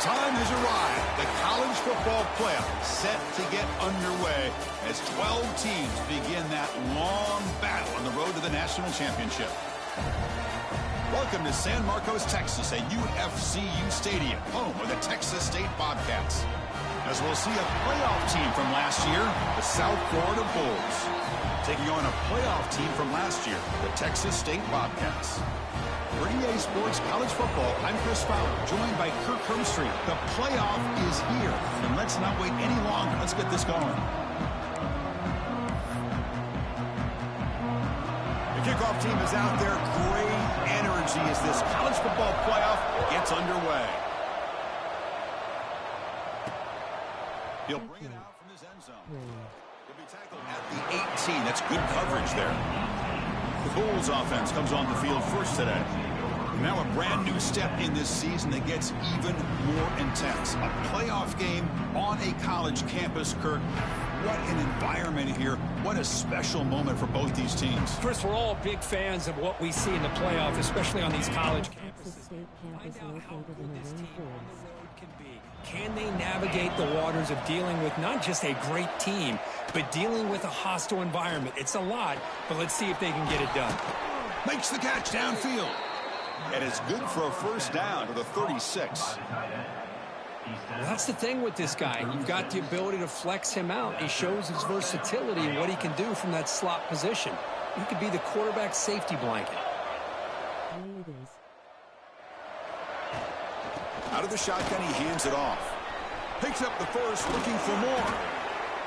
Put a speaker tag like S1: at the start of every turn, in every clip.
S1: time has arrived. The college football playoff set to get underway as 12 teams begin that long battle on the road to the national championship. Welcome to San Marcos, Texas, at UFCU Stadium, home of the Texas State Bobcats. As we'll see a playoff team from last year, the South Florida Bulls, taking on a playoff team from last year, the Texas State Bobcats. For EA Sports College Football, I'm Chris Fowler, joined by Kirk Hermstreet. The playoff is here, and let's not wait any longer. Let's get this going. The kickoff team is out there. Great energy as this college football playoff gets underway. He'll bring it out from his end zone. He'll be tackled at the 18. That's good coverage there. The Bulls offense comes on the field first today. Now a brand new step in this season that gets even more intense. A playoff game on a college campus, Kirk. What an environment here. What a special moment for both these teams.
S2: First, we're all big fans of what we see in the playoff, especially on these college campuses. Find out how good this team on the road can be. Can they navigate the waters of dealing with not just a great team, but dealing with a hostile environment? It's a lot, but let's see if they can get it done.
S1: Makes the catch downfield. And it's good for a first down to the 36.
S2: Well, that's the thing with this guy. You've got the ability to flex him out. He shows his versatility and what he can do from that slot position. He could be the quarterback safety blanket.
S1: Out of the shotgun, he hands it off. Picks up the first, looking for more.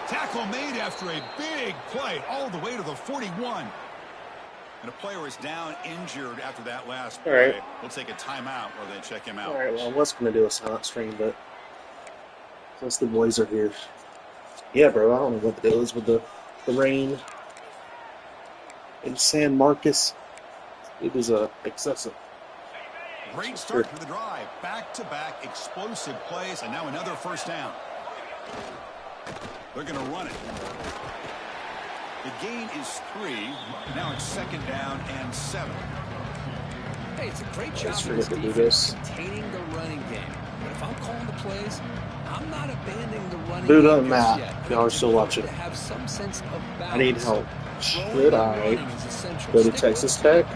S1: Tackle made after a big play all the way to the 41. And a player is down injured after that last play.
S3: All right.
S1: We'll take a timeout while they check him out.
S3: All right, well, I was going to do a silent stream, but since the boys are here. Yeah, bro, I don't know what it is with the rain in San Marcos. It was excessive.
S1: Great start to the drive. Back-to-back explosive plays, and now another first down. They're going to run it. The gain is 3. Now it's second down and 7.
S2: Hey, it's a great job for this defense containing the running game. But if I'm calling the plays, I'm not abandoning the running game.
S3: Dude, Matt, y'all are still watching.
S2: Have some sense of balance.
S3: I need help. Should I go to Texas Tech?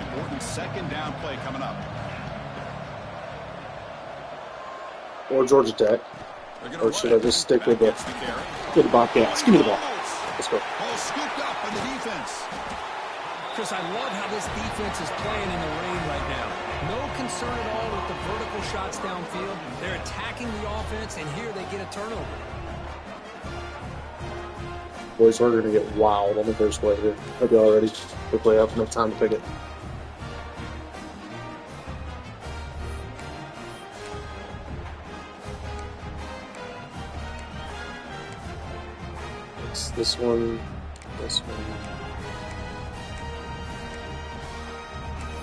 S1: Important second down play coming up.
S3: Or Georgia Tech? Or should I just stick with the Bobcats? Give me the ball. Let's go.
S1: Ball scooped up in the defense.
S2: Chris, I love how this defense is playing in the rain right now. No concern at all with the vertical shots downfield. They're attacking the offense, and here they get a turnover.
S3: Boys, we're going to get wild on the first play here. Hope y'all ready to play up. Enough time to pick it. This one.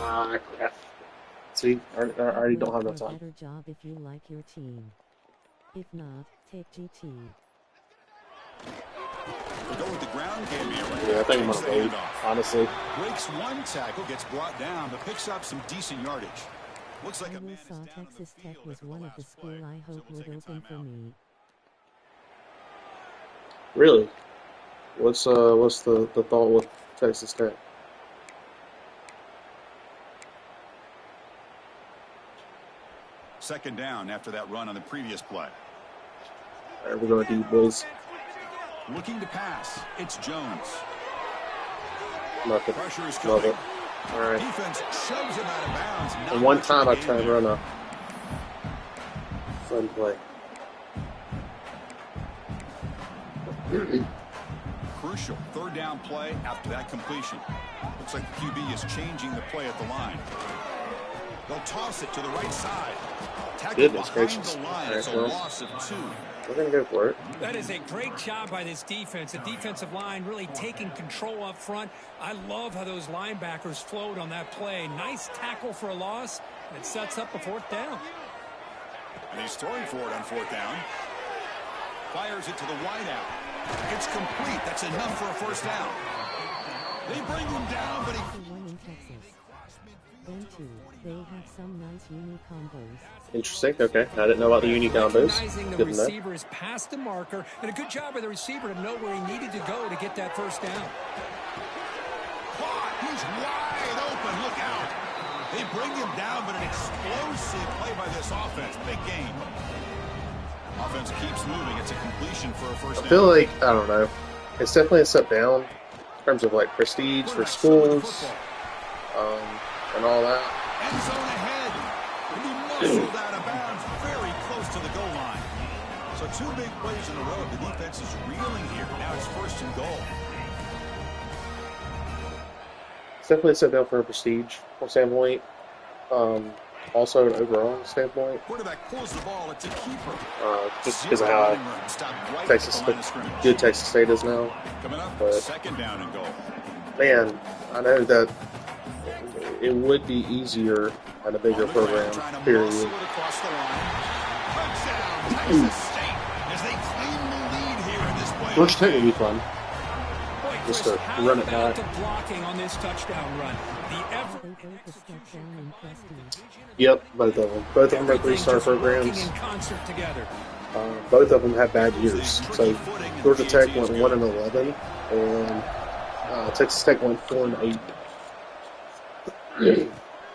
S3: Ah, crap. See, I already don't have enough time.
S4: Better job if you like your team. If not, take GT.
S1: We'll go with the ground game here.
S3: Yeah, I think I'm gonna lead, honestly.
S1: Breaks one tackle, gets brought down, but picks up some decent yardage. Looks like
S4: I always saw Texas Tech was one of the schools I hope would open for me.
S3: Really? What's the thought with Texas Tech?
S1: Second down after that run on the previous play.
S3: All right, we're going to do boys.
S1: Looking to pass. It's Jones.
S3: Love it.
S1: Pressure is
S3: Love
S1: coming.
S3: it. All right.
S1: Defense shoves him out of bounds.
S3: And one time I tried to run a fun play.
S1: Crucial third down play after that completion. Looks like the QB is changing the play at the line. They'll toss it to the right side. Tackle behind the line. It's a loss of 2.
S3: We're going to go for it.
S2: That is a great job by this defense. The defensive line really taking control up front. I love how those linebackers flowed on that play. Nice tackle for a loss. It sets up a fourth down.
S1: And he's throwing for it on fourth down. Fires it to the wideout. It's complete. That's enough for a first down. They bring him down, but he...
S4: Then two, they have some nice uni combos.
S3: Interesting. Okay, I didn't know about the uni combos.
S2: Recognizing the
S3: Good to know.
S2: receiver is past the marker, and a good job by the receiver to know where he needed to go to get that first down.
S1: Caught. He's wide open. Look out. They bring him down, but an explosive play by this offense. Big gain. Offense keeps moving. It's a completion for a first down.
S3: I feel like, I don't know, it's definitely a step down in terms of like prestige for schools and all that.
S1: End zone ahead. And he muscled out of bounds very close to the goal line. So two big plays in a row. The defense is reeling here. Now it's first and goal.
S3: It's definitely a step down for a prestige standpoint. Also an overall standpoint.
S1: Quarterback pulls the ball. It's a keeper.
S3: Just because of how good Texas State is now.
S1: Coming up,
S3: But
S1: second down and goal.
S3: man, I know that it would be easier at a bigger program, period.
S1: Across the line. Touchdown, Texas State, as they claim the lead here in this play.
S3: Georgia Tech would be fun.
S2: Boy,
S3: Just
S2: Chris,
S3: to
S2: how
S3: run it
S2: about
S3: back.
S2: the blocking on this touchdown run? The
S4: They both a step down in prestige.
S3: Yep, both of them. Both of them are
S2: everything
S3: three-star
S2: just working
S3: programs.
S2: in concert together.
S3: Both of them had bad years. So Georgia Tech went 1-11, and Texas Tech went 4-8.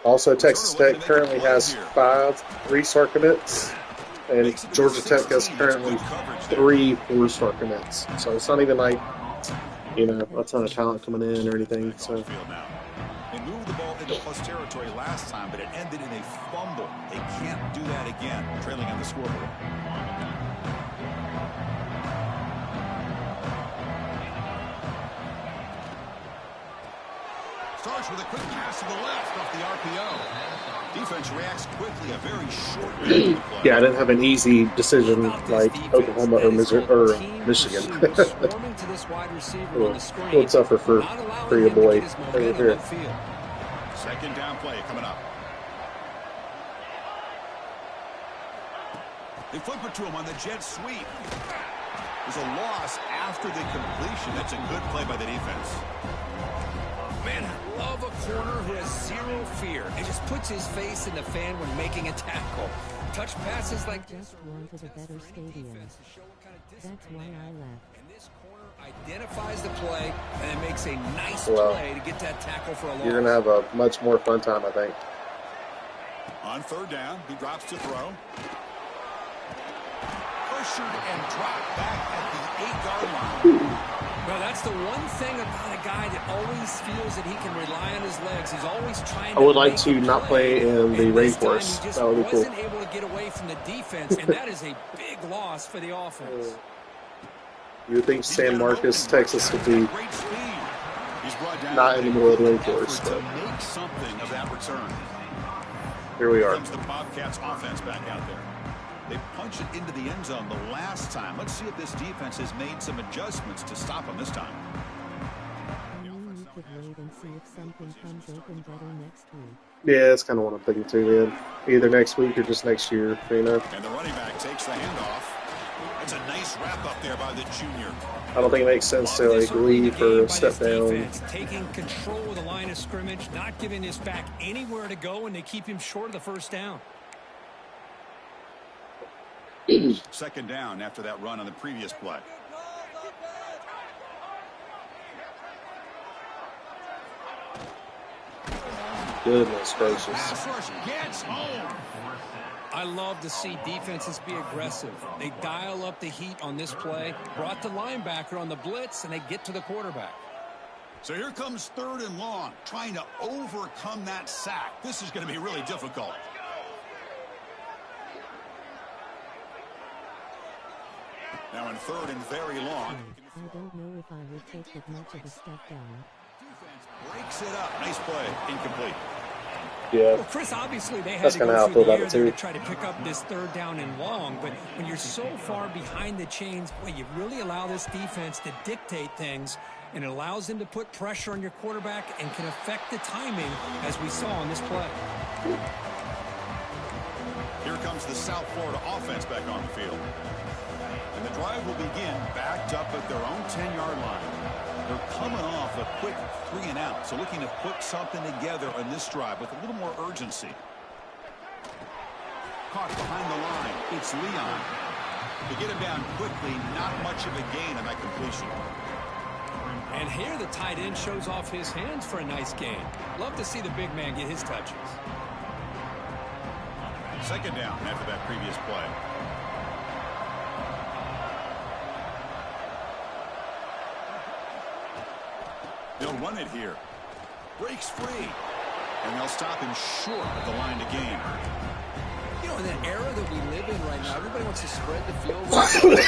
S3: Also, Texas Tech currently has 5 3-star commits, and Georgia Tech has currently 3 4-star commits. So it's not even like, you know, a ton of talent coming in or anything. So
S1: They moved the ball into plus territory last time, but it ended in a fumble. They can't do that again, trailing on the scoreboard. Starts with a quick pass to the left off the RPO. Defense reacts quickly, a very short play.
S3: yeah, I didn't have an easy decision like Oklahoma or Michigan.
S2: Swarming to this wide receiver on the screen,
S3: We'll suffer for
S2: not allowing
S3: your
S2: him to
S3: boy
S2: get his
S3: over
S2: momentum
S3: here.
S2: upfield.
S1: Second down play coming up. They flip it to him on the jet sweep. There's a loss after the completion. That's a good play by the defense.
S2: Man, I love a corner who has zero fear and just puts his face in the fan when making a tackle. Touch passes like
S4: Just wanted a better stadium. That's why I left.
S2: And this corner identifies the play and it makes a nice
S3: Well,
S2: play to get that tackle for a loss.
S3: You're going to have a much more fun time, I think.
S1: On third down, he drops to throw. Pressured and dropped back at the 8-yard line.
S2: Well, that's the one thing about a guy that always feels that he can rely on his legs. He's always trying to
S3: I would like
S2: make
S3: to
S2: a
S3: not play in the
S2: And this time
S3: rainforest.
S2: he just
S3: That would be cool.
S2: wasn't able to get away from the defense, and that is a big loss for the offense.
S3: You would think San Marcos, Texas would be
S1: Great speed. He's brought down
S3: not in the middle of the
S1: a
S3: rainforest,
S1: effort
S3: but
S1: to make something of that return.
S3: here we are.
S1: Comes the Bobcats offense back out there. They punched it into the end zone the last time. Let's see if this defense has made some adjustments to stop them this time.
S4: We could wait and see if something comes open better next week.
S3: Yeah, that's kind of what I'm thinking too, man. Either next week or just next year, you know.
S1: And the running back takes the handoff. That's a nice wrap up there by the junior.
S3: I don't think it makes sense to like leave or step down.
S2: Defense, taking control of the line of scrimmage, not giving this back anywhere to go, and they keep him short of the first down.
S1: Second down after that run on the previous play.
S3: Goodness gracious.
S1: Pass rush gets home.
S2: I love to see defenses be aggressive. They dial up the heat on this play, brought the linebacker on the blitz, and they get to the quarterback.
S1: So here comes third and long, trying to overcome that sack. This is going to be really difficult. Now in third and very long.
S4: I don't know if I would take that much of a step down.
S1: Breaks it up. Nice play. Incomplete.
S3: Yeah.
S2: Well, Chris, obviously they had
S3: That's
S2: to
S3: kinda
S2: go
S3: how I
S2: through
S3: feel
S2: the
S3: about
S2: air
S3: it,
S2: there
S3: too.
S2: to try to pick up this third down and long, but when you're so far behind the chains, boy, you really allow this defense to dictate things, and it allows them to put pressure on your quarterback and can affect the timing, as we saw on this play.
S1: Here comes the South Florida offense back on the field. And the drive will begin backed up at their own 10-yard line. They're coming off a quick 3-and-out, so looking to put something together on this drive with a little more urgency. Caught behind the line. It's Leon. To get him down quickly, not much of a gain on that completion.
S2: And here the tight end shows off his hands for a nice gain. Love to see the big man get his touches.
S1: Second down after that previous play. They'll run it here. Breaks free. And they'll stop him short of the line to gain.
S2: You know, in that era that we live in right now, everybody wants to spread the field,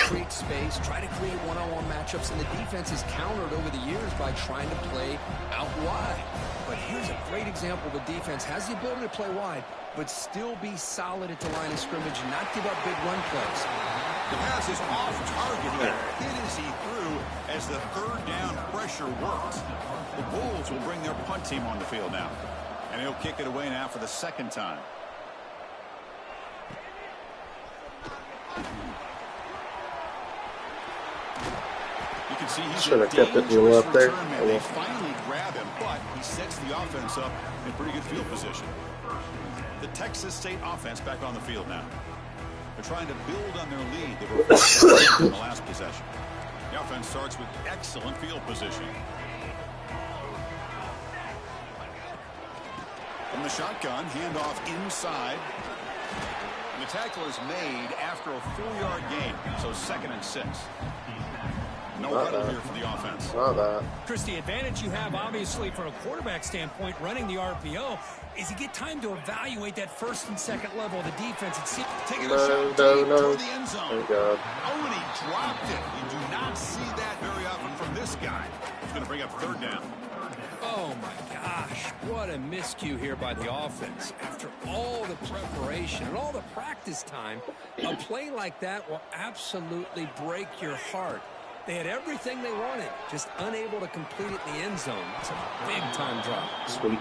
S2: create space, try to create one-on-one matchups, and the defense is countered over the years by trying to play out wide. But here's a great example of a defense has the ability to play wide, but still be solid at the line of scrimmage and not give up big run plays.
S1: The pass is off target. He hit as he threw as the third down pressure worked. The Bulls will bring their punt team on the field now. And he'll kick it away now for the second time. You can see he's
S3: should have kept it deal up there.
S1: They finally grab him, but he sets the offense up in pretty good field position. The Texas State offense back on the field now. They're trying to build on their lead that were in the last possession. The offense starts with excellent field position. From the shotgun, handoff inside. And the tackle is made after a 4-yard gain, so 2nd and 6. No huddle here for the offense.
S2: Chris, the advantage you have, obviously, from a quarterback standpoint, running the RPO, is you get time to evaluate that 1st and 2nd level of the defense and see.
S1: Taking a shot toward the end zone.
S3: Thank God.
S1: Oh, and he dropped it. You do not see that very often from this guy. He's going to bring up 3rd down.
S2: Oh, my gosh. What a miscue here by the offense. After all the preparation and all the practice time, a play like that will absolutely break your heart. They had everything they wanted, just unable to complete it in the end zone. It's a big-time drop.
S3: Sweet.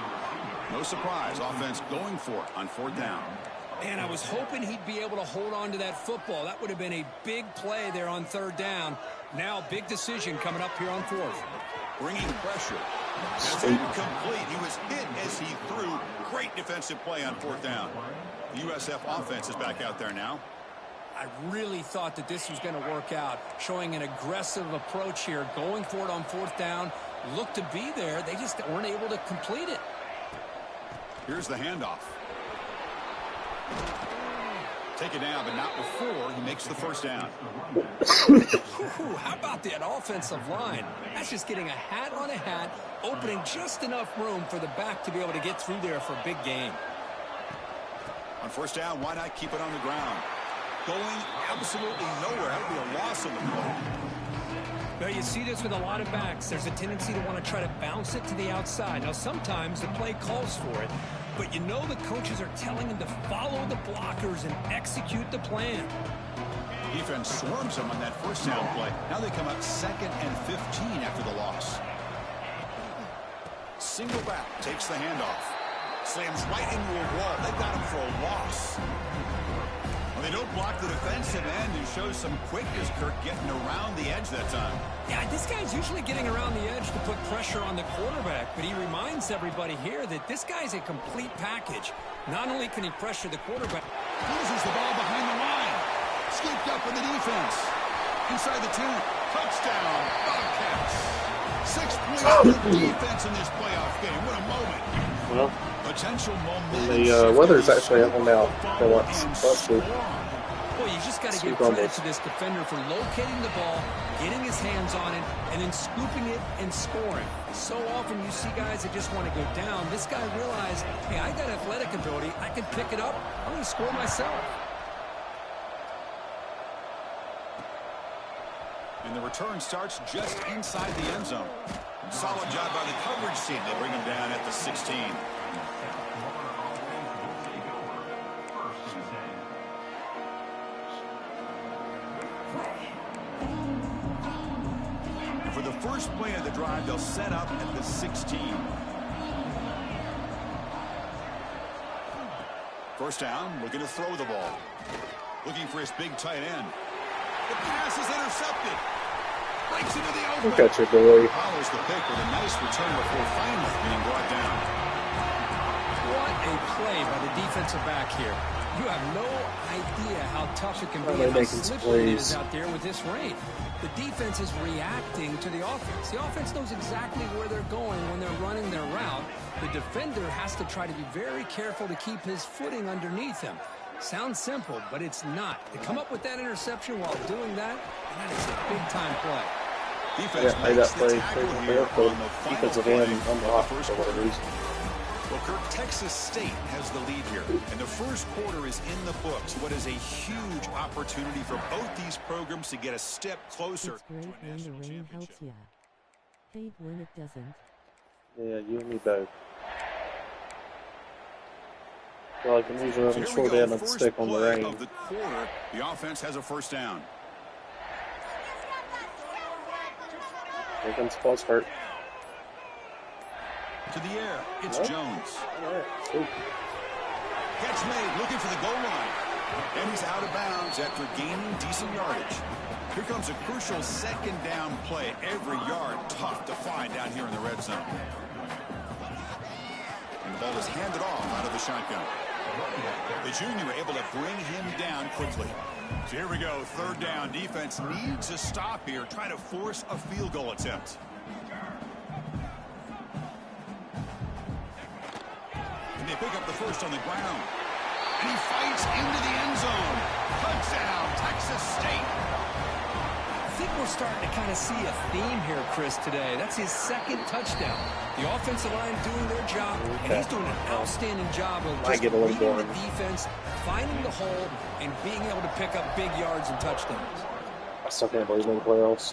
S1: No surprise. Offense going for it on 4th down.
S2: And I was hoping he'd be able to hold on to that football. That would have been a big play there on 3rd down. Now, big decision coming up here on 4th.
S1: Bringing pressure. That's incomplete. He was hit as he threw. Great defensive play on 4th down. The USF offense is back out there now.
S2: I really thought that this was going to work out, showing an aggressive approach here, going for it on 4th down. Looked to be there. They just weren't able to complete it.
S1: Here's the handoff. Take it down, but not before he makes the 1st down.
S2: Ooh, how about that offensive line? That's just getting a hat on a hat, opening just enough room for the back to be able to get through there for a big gain.
S1: On 1st down, why not keep it on the ground? Going absolutely nowhere. That would be a loss of the play.
S2: Well, you see this with a lot of backs. There's a tendency to want to try to bounce it to the outside. Now, sometimes the play calls for it, but you know the coaches are telling them to follow the blockers and execute the plan.
S1: Defense swarms them on that 1st down play. Now they come up 2nd and 15 after the loss. Single back takes the handoff. Slams right into a wall. They got him for a loss. Well, they don't block the defensive end, who shows some quickness, Kirk, getting around the edge that time.
S2: Yeah, this guy's usually getting around the edge to put pressure on the quarterback, but he reminds everybody here that this guy's a complete package. Not only can he pressure the quarterback,
S1: loses the ball behind the line. Scooped up in the defense. Inside the 2. Touchdown, Bobcats. 6 points for the defense in this playoff game. What a moment.
S3: Well,
S1: Potential momentum.
S3: the weather's actually helping out for once. That's good.
S2: Boy, you just got to give credit to this defender for locating the ball, getting his hands on it, and then scooping it and scoring. So often you see guys that just want to go down. This guy realized, hey, I got athletic ability. I can pick it up. I'm going to score myself.
S1: And the return starts just inside the end zone. Solid job by the coverage team. They bring him down at the 16. And for the first play of the drive, they'll set up at the 16. 1st down, looking to throw the ball. Looking for his big tight end. The pass is intercepted. Breaks into the open.
S3: Look at your boy.
S1: Follows the pick with a nice return before finally being brought down.
S2: What a play by the defensive back here. You have no idea how tough it can be
S3: they're
S2: and how
S3: making some
S2: slippery it
S3: plays
S2: is out there with this rain. The defense is reacting to the offense. The offense knows exactly where they're going when they're running their route. The defender has to try to be very careful to keep his footing underneath him. Sounds simple, but it's not. To come up with that interception while doing that, that is a big-time play.
S1: Defense
S3: made that
S1: makes the
S3: play.
S1: tackle
S3: Take
S1: here
S3: the
S1: on the final
S3: defensive
S1: play
S3: end
S1: of the
S3: unlocked
S1: first
S3: for whatever
S1: quarter.
S3: reason.
S1: Well, Kirk, Texas State has the lead here, and the first quarter is in the books. What is a huge opportunity for both these programs to get a step closer
S4: It's great
S1: to a
S4: when the
S1: national
S4: rain helps
S1: championship.
S4: ya. Hate when it doesn't.
S3: Yeah, you and me both. Feel like I'm usually on
S1: So
S3: the
S1: here we
S3: short
S1: go,
S3: end of the
S1: first
S3: stick on the
S1: play
S3: rain.
S1: of the quarter. The offense has a first down.
S3: Here comes false start.
S1: To the air, it's
S3: Nope.
S1: Jones.
S3: Alright. Ooh.
S1: Catch made, looking for the goal line. And he's out of bounds after gaining decent yardage. Here comes a crucial second down play. Every yard tough to find down here in the red zone. And the ball is handed off out of the shotgun. The junior able to bring him down quickly. So here we go, third down. Defense needs a stop here, trying to force a field goal attempt. And they pick up the first on the ground. And he fights into the end zone. Touchdown, Texas State.
S2: I think we're starting to kind of see a theme here, Chris, today. That's his second touchdown. The offensive line doing their job, and he's doing an outstanding job of
S3: Might
S2: just
S3: get a little
S2: leading the
S3: boring.
S2: defense, finding the hole, and being able to pick up big yards and touchdowns.
S3: I still can't believe in the playoffs.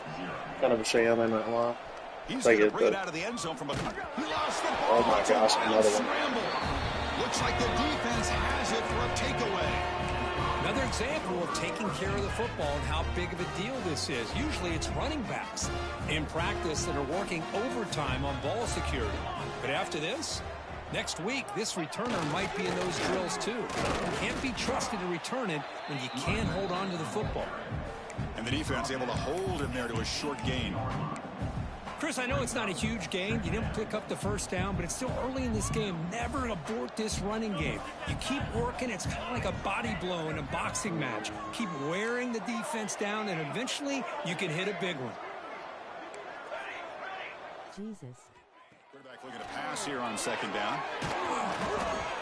S3: Kind of a sham, I'm not gonna lie.
S1: He's
S3: Take
S1: going to
S3: it,
S1: bring it
S3: but-
S1: out of the end zone from a... He lost the
S3: Oh
S1: ball.
S3: my
S1: It's a
S3: gosh,
S1: wild
S3: another one.
S1: scramble. Looks like the defense has it for a takeaway.
S2: Another example of taking care of the football and how big of a deal this is. Usually it's running backs in practice that are working overtime on ball security. But after this, next week, this returner might be in those drills too. Can't be trusted to return it when you can't hold on to the football.
S1: And the defense able to hold him there to a short gain.
S2: Chris, I know it's not a huge gain. You didn't pick up the first down, but it's still early in this game. Never abort this running game. You keep working. It's kind of like a body blow in a boxing match. Keep wearing the defense down, and eventually you can hit a big one.
S4: Jesus.
S1: Quarterback looking to pass here on second down.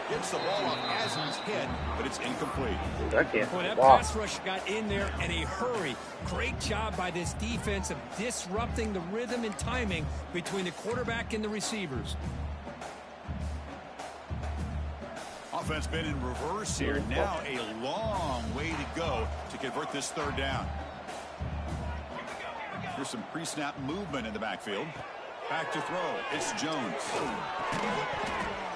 S1: Gets the ball off as he's hit, but it's incomplete.
S3: Dude, I can't.
S2: Boy, that
S3: Wow.
S2: pass rush got in there in a hurry. Great job by this defense of disrupting the rhythm and timing between the quarterback and the receivers.
S1: Offense been in reverse here. Now a long way to go to convert this third down. Here's some pre-snap movement in the backfield. Back to throw. It's Jones.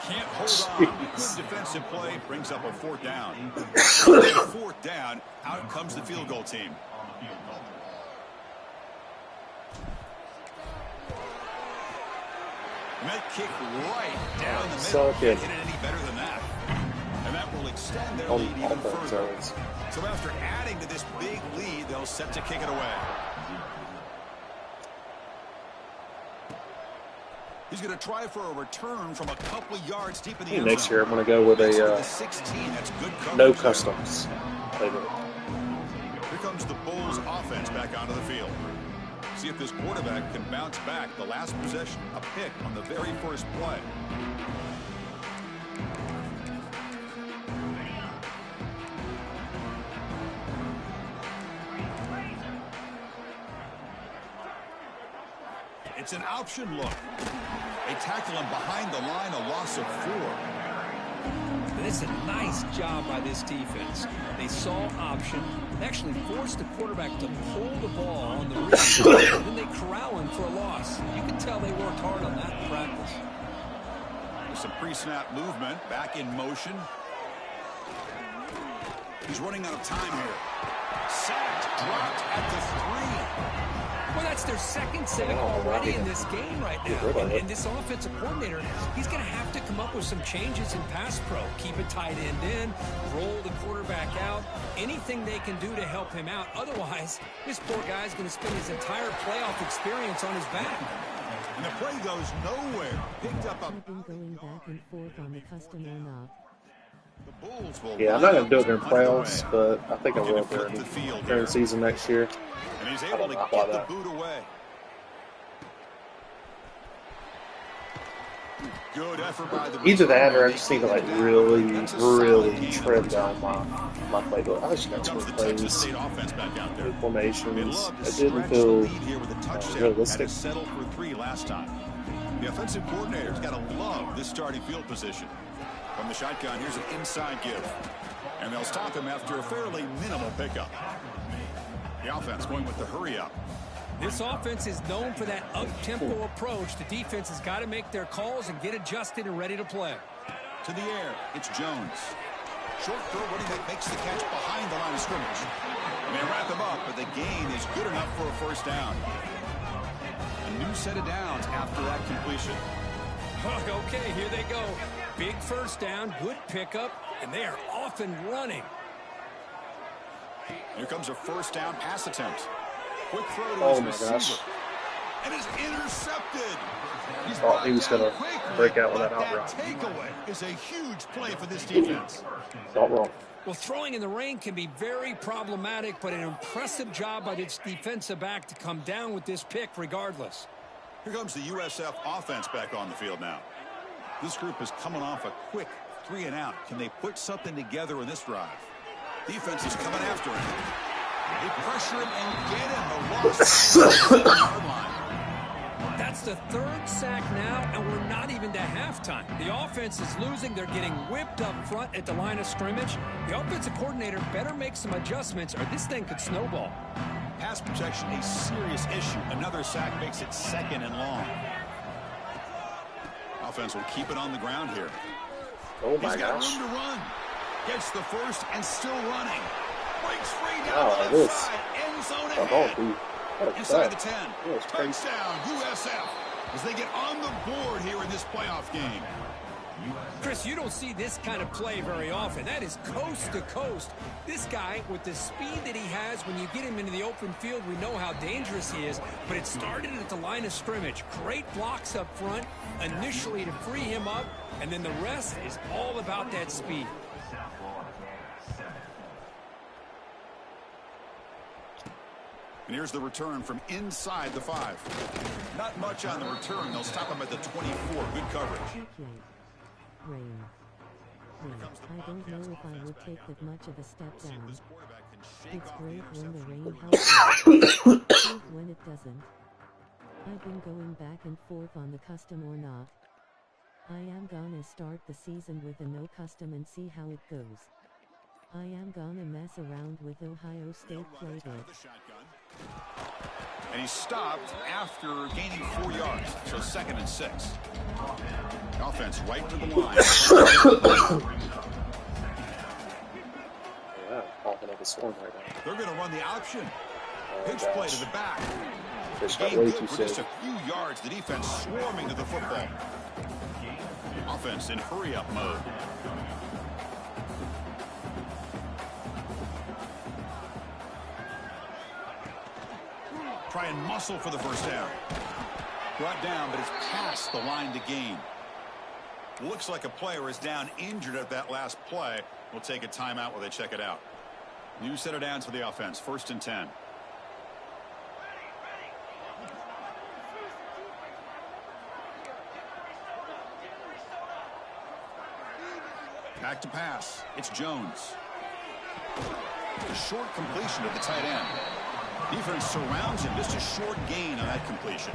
S1: Can't hold on. Good defensive play. Brings up a fourth down. Fourth down. Out comes the field goal team. Met kick right down the middle.
S3: So good.
S1: Can't hit it any better than that. And that will extend their
S3: On
S1: lead even
S3: offense,
S1: further.
S3: it's-
S1: So after adding to this big lead, they'll set to kick it away. He's going to try for a return from a couple of yards deep in the
S3: I think
S1: end
S3: next
S1: zone.
S3: year I'm going to go with
S1: Gets to
S3: a
S1: the 16. That's good coverage
S3: no
S1: there.
S3: customs playbook.
S1: Here comes the Bulls offense back onto the field. See if this quarterback can bounce back. The last possession, a pick on the very first play. It's an option look. They tackle him behind the line, a loss of 4.
S2: And it's a nice job by this defense. They saw option, actually forced the quarterback to pull the ball on the read, and then they corral him for a loss. You can tell they worked hard on that in practice.
S1: There's some pre-snap movement, back in motion. He's running out of time here. Sacked, dropped at the 3.
S2: Well, that's their second sack already in this game right now. And this offensive coordinator, he's going to have to come up with some changes in pass pro. Keep a tight end in, roll the quarterback out, anything they can do to help him out. Otherwise, this poor guy's going to spend his entire playoff experience on his back.
S1: And the play goes nowhere. Picked up a...
S4: I've been going back and forth on the custom or not.
S3: Yeah, I'm not going to do it during playoffs, but I think I will during the season next year.
S1: And he's able to get the boot away. Good effort by the...
S3: Either that or I just need to like really trim down my playbook. I just got too many plays, new formations. It didn't feel realistic.
S1: Settled for 3 last time. The offensive coordinator's got to love this starting field position. From the shotgun, here's an inside give. And they'll stop him after a fairly minimal pickup. The offense going with the hurry up.
S2: This offense is known for that up-tempo approach. The defense has got to make their calls and get adjusted and ready to play.
S1: To the air, it's Jones. Short throw running that makes the catch behind the line of scrimmage. And they wrap him up, but the gain is good enough for a first down. A new set of downs after that completion.
S2: Okay, here they go. Big first down, good pickup, and they are off and running.
S1: Here comes a first down pass attempt. Quick throw to
S3: Oh
S1: his
S3: my
S1: receiver.
S3: gosh.
S1: And is intercepted. He's
S3: Thought he was going to
S1: quickly,
S3: break out with that
S1: but
S3: out route.
S1: takeaway is a huge play for this defense.
S3: Not wrong.
S2: Well, throwing in the rain can be very problematic, but an impressive job by this defensive back to come down with this pick regardless.
S1: Here comes the USF offense back on the field now. This group is coming off a quick 3 and out. Can they put something together in this drive? Defense is coming after him. They pressure him and get him. The loss.
S2: That's the 3rd sack now, and we're not even to halftime. The offense is losing. They're getting whipped up front at the line of scrimmage. The offensive coordinator better make some adjustments, or this thing could snowball.
S1: Pass protection, a serious issue. Another sack makes it 2nd and long. Offense will keep it on the ground here.
S3: Oh my
S1: He's got
S3: gosh.
S1: room to run. Gets the first and still running. Breaks free down the left side. End zone ahead. Inside the 10. Touchdown, USF, as they get on the board here in this playoff game.
S2: Chris, you don't see this kind of play very often. That is coast to coast. This guy, with the speed that he has, when you get him into the open field, we know how dangerous he is. But it started at the line of scrimmage. Great blocks up front, initially to free him up, and then the rest is all about that speed.
S1: And here's the return from inside the 5. Not much on the return. They'll stop him at the 24. Good coverage.
S4: Rain. I don't know if I would take that much of a step down. It's great when the rain helps you. Hate when it doesn't. I've been going back and forth on the custom or not. I am gonna start the season with a no custom and see how it goes. I am gonna mess around with Ohio State playbook.
S1: And he stopped after gaining 4 yards, so 2nd and 6. Offense right to the line.
S3: Yeah, popping up a storm right now.
S1: They're going to run the option. Pitch play to the back.
S3: This got
S1: Gain
S3: way
S1: good
S3: too
S1: for just
S3: sick.
S1: a few yards. The defense swarming to the football. Offense in hurry-up mode. Try and muscle for the first down. Brought down, but it's past the line to gain. Looks like a player is down injured at that last play. We'll take a timeout while they check it out. New set of downs for the offense. 1st and 10. Back to pass. It's Jones. A short completion to the tight end. Defense surrounds him. Just a short gain on that completion.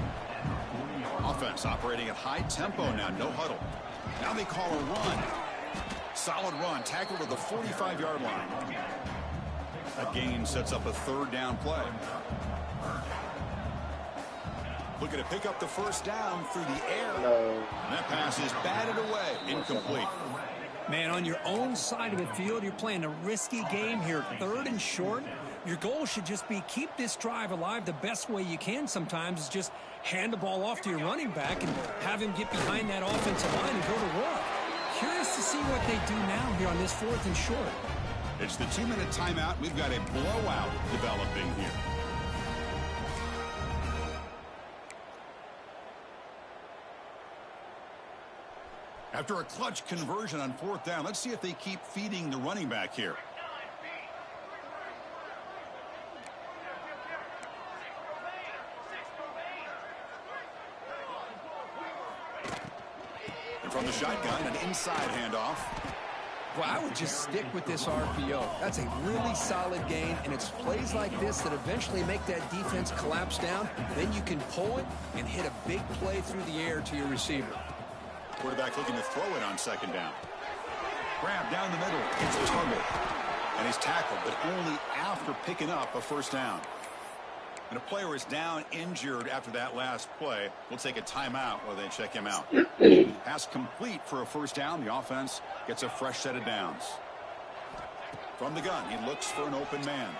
S1: Offense operating at high tempo now. No huddle. Now they call a run. Solid run. Tackled at the 45-yard line. That gain sets up a 3rd down play. Looking to pick up the first down through the air.
S3: No.
S1: That pass is batted away. Incomplete.
S2: Man, on your own side of the field, you're playing a risky game here. 3rd and short. Your goal should just be keep this drive alive. The best way you can sometimes is just hand the ball off to your running back and have him get behind that offensive line and go to work. Curious to see what they do now here on this 4th and short.
S1: It's the 2-minute timeout. We've got a blowout developing here. After a clutch conversion on 4th down, let's see if they keep feeding the running back here. And from the shotgun, an inside handoff.
S5: Well, I would just stick with this RPO. That's a really solid gain, and it's plays like this that eventually make that defense collapse down. Then you can pull it and hit a big play through the air to your receiver.
S1: Quarterback looking to throw it on 2nd down. Grab down the middle. It's Tuggle. And he's tackled, but only after picking up a 1st down. And a player is down injured after that last play. We'll take a timeout while they check him out. Pass complete for a 1st down. The offense gets a fresh set of downs. From the gun, he looks for an open man.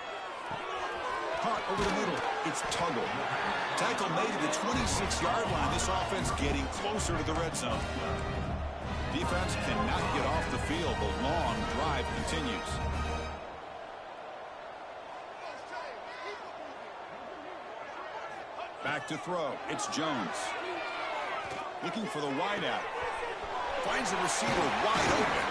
S1: Caught over the middle. It's Tuggle. Tackle made at the 26-yard line. This offense getting closer to the red zone. Defense cannot get off the field. The long drive continues. Back to throw. It's Jones. Looking for the wideout. Finds the receiver wide open.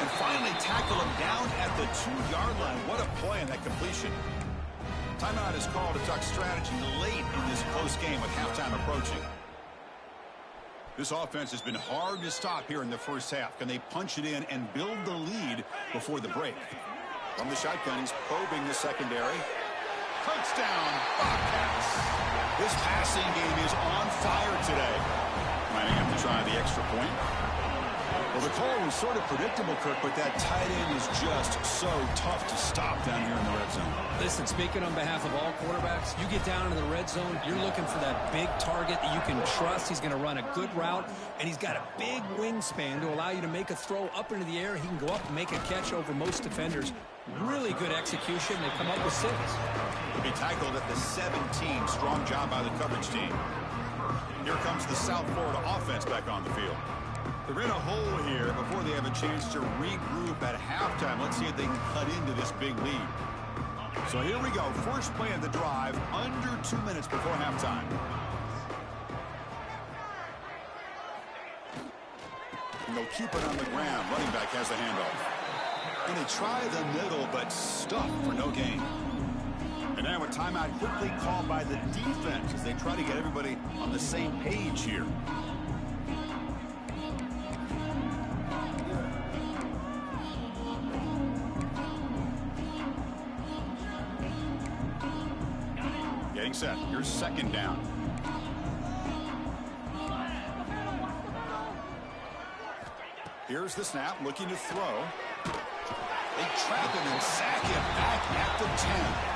S1: And finally tackle him down at the 2-yard line. What a play in that completion. Timeout is called to talk strategy late in this close game with halftime approaching. This offense has been hard to stop here in the 1st half. Can they punch it in and build the lead before the break? From the shotgun, he's probing the secondary. Touchdown, Bobcats. This passing game is on fire today. Might have to try the extra point. Well, the call was sort of predictable, Kirk, but that tight end is just so tough to stop down here in the red zone.
S2: Listen, speaking on behalf of all quarterbacks, you get down into the red zone, you're looking for that big target that you can trust. He's going to run a good route, and he's got a big wingspan to allow you to make a throw up into the air. He can go up and make a catch over most defenders. Really good execution. They come up with 6.
S1: He'll be tackled at the 17. Strong job by the coverage team. Here comes the South Florida offense back on the field. They're in a hole here before they have a chance to regroup at halftime. Let's see if they can cut into this big lead. So here we go. First play of the drive, under 2 minutes before halftime. And they'll keep it on the ground. Running back has the handoff. And they try the middle, but stuffed for no gain. And now a timeout quickly called by the defense as they try to get everybody on the same page here. Getting set. Here's 2nd down. Here's the snap, looking to throw. They trap him and sack him back at the 10.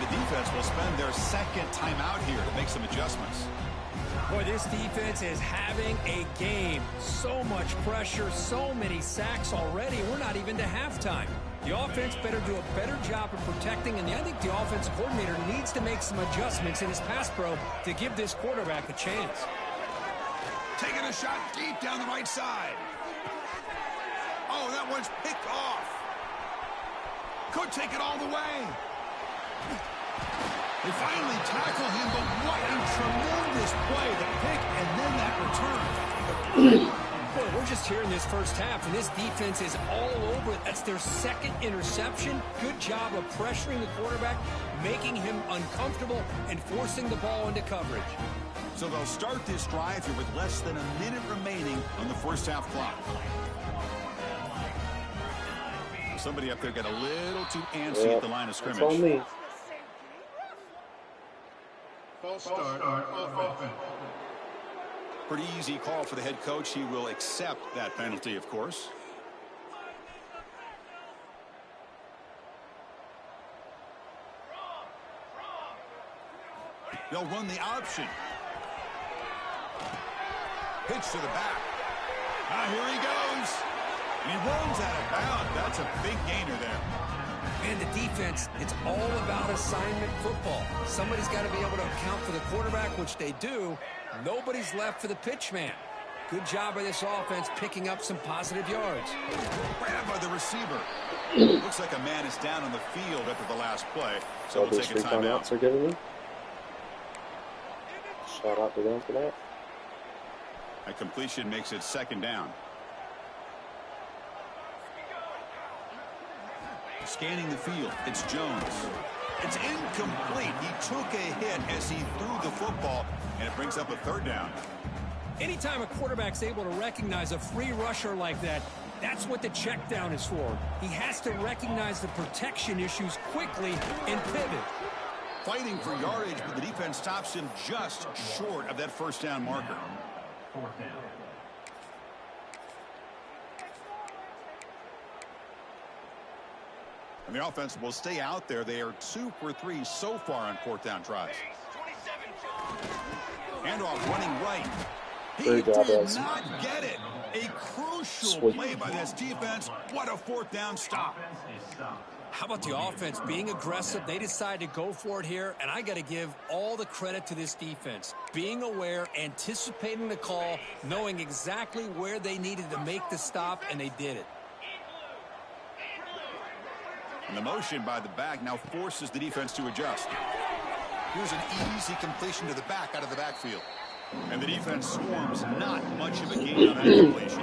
S1: The defense will spend their 2nd timeout here to make some adjustments.
S2: Boy, this defense is having a game. So much pressure, so many sacks already. We're not even to halftime. The offense better do a better job of protecting, and I think the offensive coordinator needs to make some adjustments in his pass pro to give this quarterback a chance.
S1: Taking a shot deep down the right side. Oh, that one's picked off. Could take it all the way. They finally tackle him, but what a tremendous play. The pick and then that return.
S2: Boy, we're just here in this first half, and this defense is all over it. That's their 2nd interception. Good job of pressuring the quarterback, making him uncomfortable, and forcing the ball into coverage.
S1: So they'll start this drive here with less than a minute remaining on the first half clock. Somebody up there got a little too antsy at the line of scrimmage.
S3: That's on me.
S6: False start offense.
S1: Pretty easy call for the head coach. He will accept that penalty, of course. They'll run the option. Pitch to the back. Here he goes. And he runs out of bounds. That's a big gainer there.
S5: Man, the defense, it's all about assignment football. Somebody's got to be able to account for the quarterback, which they do. Nobody's left for the pitch man. Good job by this offense picking up some positive yards.
S1: Grabbed by the receiver. Looks like a man is down on the field after the last play, so we'll take a timeout.
S3: Are giving me. Shout out to them for that.
S1: A completion makes it 2nd down. Scanning the field, it's Jones. It's incomplete. He took a hit as he threw the football, and it brings up a 3rd down.
S2: Anytime a quarterback's able to recognize a free rusher like that, that's what the check down is for. He has to recognize the protection issues quickly and pivot.
S1: Fighting for yardage, but the defense stops him just short of that 1st down marker.
S6: 4th down.
S1: And the offense will stay out there. They are 2 for 3 so far on 4th down tries. Handoff running right. He did not get it. A crucial play by this defense. What a 4th down stop.
S2: How about the offense being aggressive? They decide to go for it here, and I got to give all the credit to this defense. Being aware, anticipating the call, knowing exactly where they needed to make the stop, and they did it.
S1: And the motion by the back now forces the defense to adjust. Here's an easy completion to the back out of the backfield. And the defense swarms not much of a gain on that completion.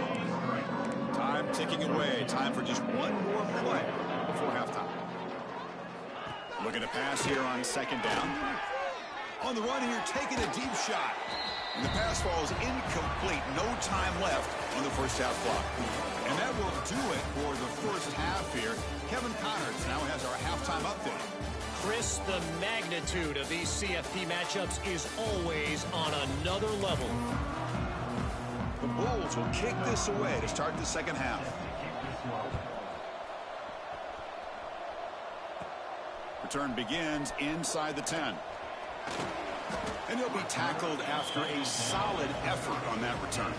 S1: Time ticking away. Time for just one more play before halftime. Looking to pass here on 2nd down. On the run here, taking a deep shot. And the pass falls incomplete. No time left on the 1st half clock. And that will do it for the 1st half here. Kevin Connors now has our halftime update.
S7: Chris, the magnitude of these CFP matchups is always on another level.
S1: The Bulls will kick this away to start the 2nd half. Return begins inside the 10. And he'll be tackled after a solid effort on that return.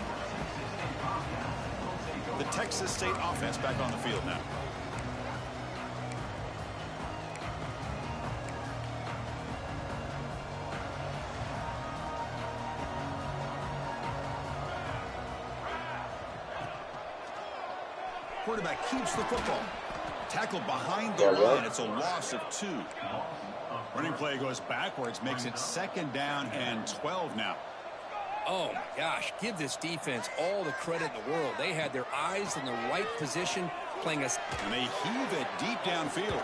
S1: The Texas State offense back on the field now. Quarterback keeps the football. Tackled behind the line. It's a loss of 2. Running play goes backwards, makes it 2nd down and 12 now.
S2: Oh, my gosh, give this defense all the credit in the world. They had their eyes in the right position, playing us.
S1: And they heave it deep downfield.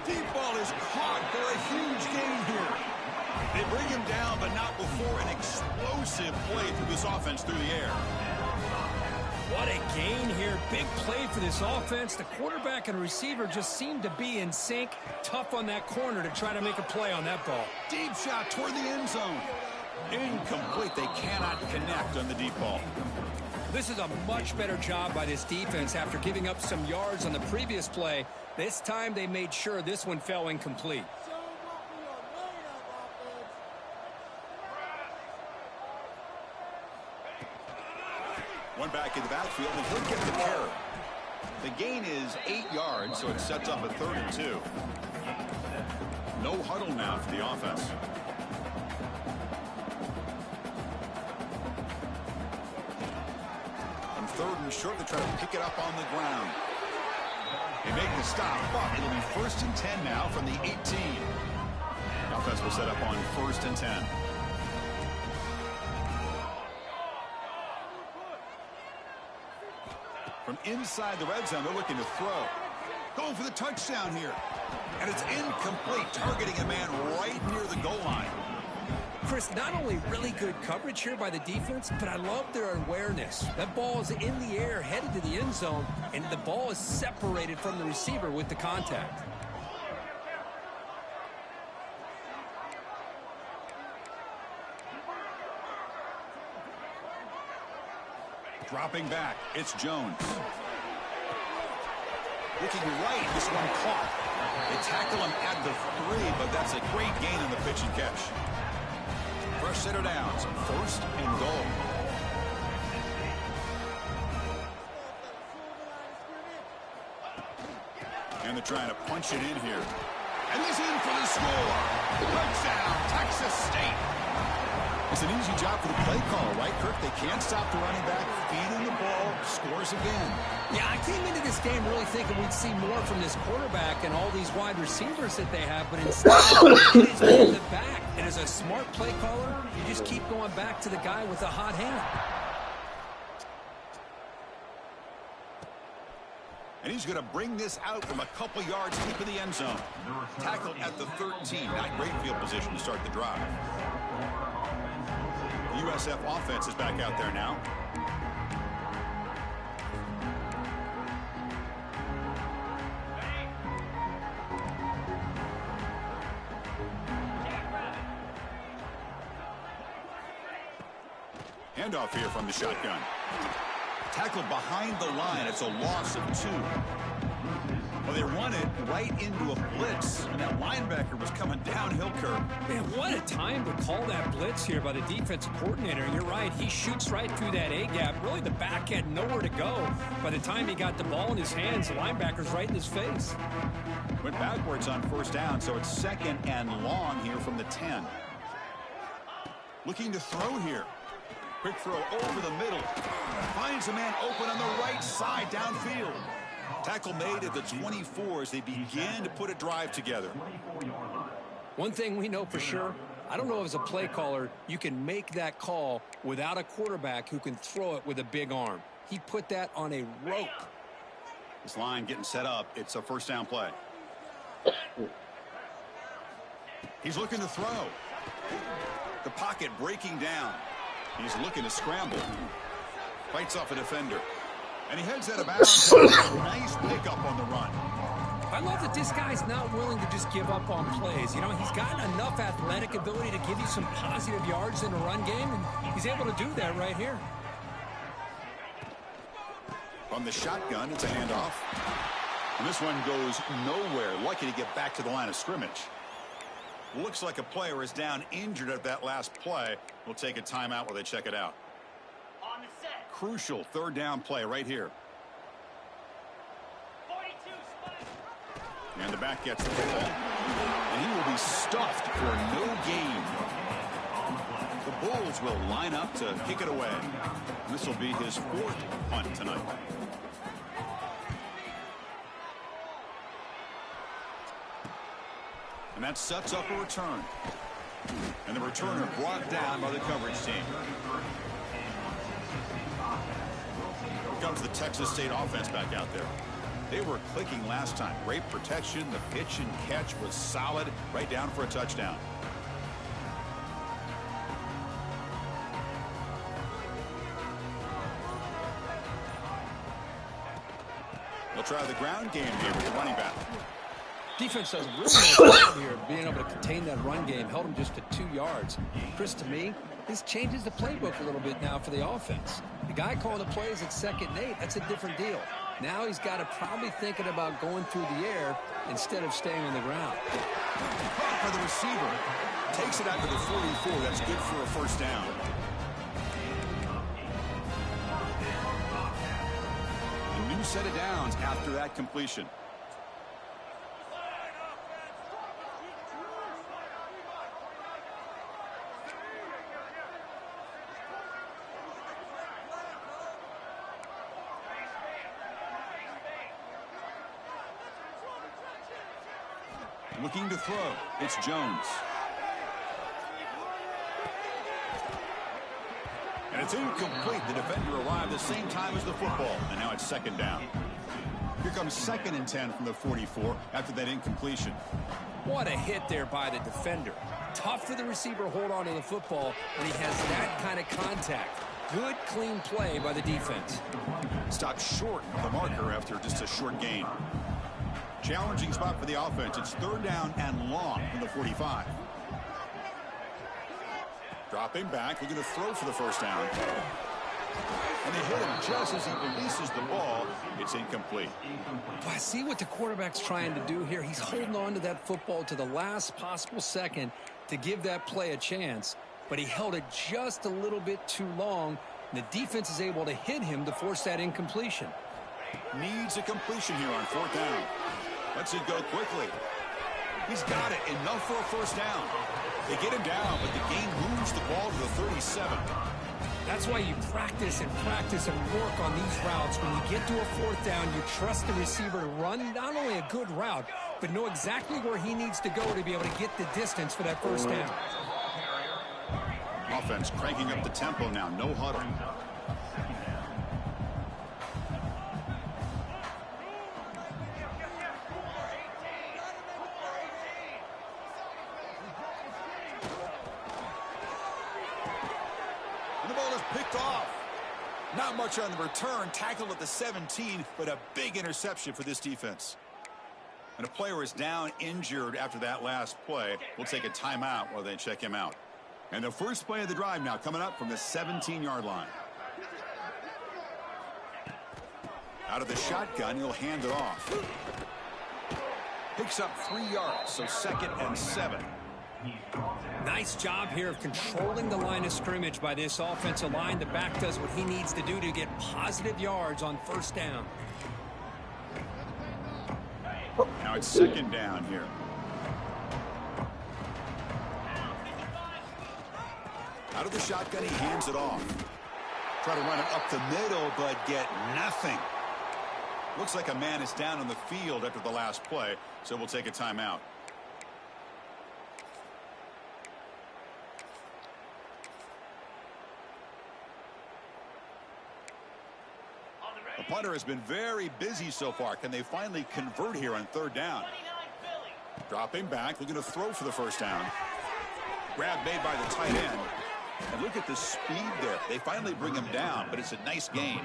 S1: Deep ball is caught for a huge gain here. They bring him down, but not before an explosive play through this offense through the air.
S2: What a gain here. Big play for this offense. The quarterback and receiver just seem to be in sync. Tough on that corner to try to make a play on that ball.
S1: Deep shot toward the end zone. Incomplete. They cannot connect on the deep ball.
S2: This is a much better job by this defense after giving up some yards on the previous play. This time they made sure this one fell incomplete.
S1: One back in the backfield, and he'll get the carry. The gain is 8 yards, so it sets up a 3rd and 2. No huddle now for the offense. On 3rd and short, they try to pick it up on the ground. They make the stop, but it'll be 1st and 10 now from the 18. The offense will set up on 1st and 10. From inside the red zone, they're looking to throw. Going for the touchdown here. And it's incomplete, targeting a man right near the goal line.
S2: Chris, not only really good coverage here by the defense, but I love their awareness. That ball is in the air, headed to the end zone, and the ball is separated from the receiver with the contact.
S1: Dropping back, it's Jones. Looking right, this one caught. They tackle him at the 3, but that's a great gain on the pitch and catch. Fresh set of downs, 1st and goal. And they're trying to punch it in here. And he's in for the score. Touchdown, Texas State. It's an easy job for the play caller, right, Kirk? They can't stop the running back, feeding the ball, scores again.
S2: Yeah, I came into this game really thinking we'd see more from this quarterback and all these wide receivers that they have, but instead it's moving it back. And as a smart play caller, you just keep going back to the guy with the hot hand.
S1: And he's going to bring this out from a couple yards deep in the end zone. Tackled at the 13. Not great field position to start the drive. The USF offense is back out there now. Handoff here from the shotgun. Tackled behind the line. It's a loss of 2. Well, they run it right into a blitz, and that linebacker was coming downhill curve.
S2: Man, what a time to call that blitz here by the defensive coordinator. You're right. He shoots right through that A-gap. Really, the back had nowhere to go. By the time he got the ball in his hands, the linebacker's right in his face.
S1: Went backwards on first down, so it's 2nd and long here from the 10. Looking to throw here. Quick throw over the middle. Finds a man open on the right side downfield. Tackle made at the 24 as they begin to put a drive together.
S2: One thing we know for sure, I don't know if as a play caller you can make that call without a quarterback who can throw it with a big arm. He put that on a rope.
S1: This line getting set up. It's a first down play. He's looking to throw. The pocket breaking down. He's looking to scramble. Fights off a defender. And he heads out of bounds. Nice pickup on the run.
S2: I love that this guy's not willing to just give up on plays. You know, he's got enough athletic ability to give you some positive yards in a run game, and he's able to do that right here.
S1: From the shotgun, it's a handoff. And this one goes nowhere. Lucky to get back to the line of scrimmage. Looks like a player is down injured at that last play. We'll take a timeout while they check it out.
S7: On the set.
S1: Crucial 3rd down play right here.
S7: 42 spot.
S1: And the back gets the ball. And he will be stuffed for no gain. The Bulls will line up to kick it away. This will be his 4th punt tonight. And that sets up a return. And the returner brought down by the coverage team. Here comes the Texas State offense back out there. They were clicking last time. Great protection. The pitch and catch was solid. Right down for a touchdown. They'll try the ground game here with the running back.
S2: Defense does a really nice job here of being able to contain that run game. Held him just to 2 yards. Chris, to me, this changes the playbook a little bit now for the offense. The guy calling the plays at 2nd and 8, that's a different deal. Now he's got to probably thinking about going through the air instead of staying on the ground.
S1: Caught by the receiver. Takes it out to the 44. That's good for a first down. A new set of downs after that completion. Looking to throw. It's Jones. And it's incomplete. The defender arrived the same time as the football. And now it's 2nd down. Here comes 2nd and 10 from the 44 after that incompletion.
S2: What a hit there by the defender. Tough for the receiver to hold on to the football when he has that kind of contact. Good, clean play by the defense.
S1: Stopped short of the marker after just a short gain. Challenging spot for the offense. It's 3rd down and long from the 45. Dropping back, looking to throw for the first down. And they hit him just as he releases the ball. It's incomplete.
S2: Well, I see what the quarterback's trying to do here. He's holding on to that football to the last possible second to give that play a chance. But he held it just a little bit too long. And the defense is able to hit him to force that incompletion.
S1: Needs a completion here on 4th down. Lets it go quickly. He's got it. Enough for a first down. They get him down, but the game moves the ball to the 37.
S2: That's why you practice and work on these routes. When you get to a fourth down, you trust the receiver to run not only a good route, but know exactly where he needs to go to be able to get the distance for that first down.
S1: Offense cranking up the tempo now. No huddle. And the ball is picked off. Not much on the return. Tackled at the 17, but a big interception for this defense. And a player is down injured after that last play. We'll take a timeout while they check him out. And the first play of the drive now coming up from the 17-yard line. Out of the shotgun, he'll hand it off. Picks up 3 yards, so 2nd and 7.
S2: Nice job here of controlling the line of scrimmage by this offensive line. The back does what he needs to do to get positive yards on first down.
S1: Now it's 2nd down here. Out of the shotgun, he hands it off. Try to run it up the middle, but get nothing. Looks like a man is down on the field after the last play, so we'll take a timeout. The punter has been very busy so far. Can they finally convert here on 3rd down? Dropping back, looking to throw for the first down. Grab made by the tight end. And look at the speed there. They finally bring him down, but it's a nice gain.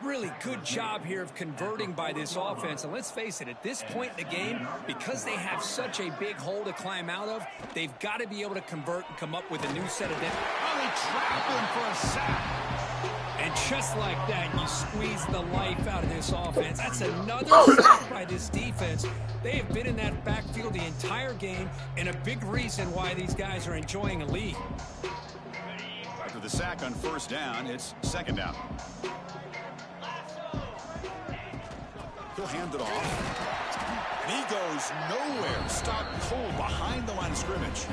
S2: Really good job here of converting by this offense. And let's face it, at this point in the game, because they have such a big hole to climb out of, they've got to be able to convert and come up with a new set of them.
S1: Oh, they trap him for a sack.
S2: And just like that, you squeeze the life out of this offense. That's another sack by this defense. They have been in that backfield the entire game, and a big reason why these guys are enjoying a lead.
S1: After the sack on first down, it's 2nd down. He'll hand it off. And he goes nowhere. Stopped cold behind the line of scrimmage.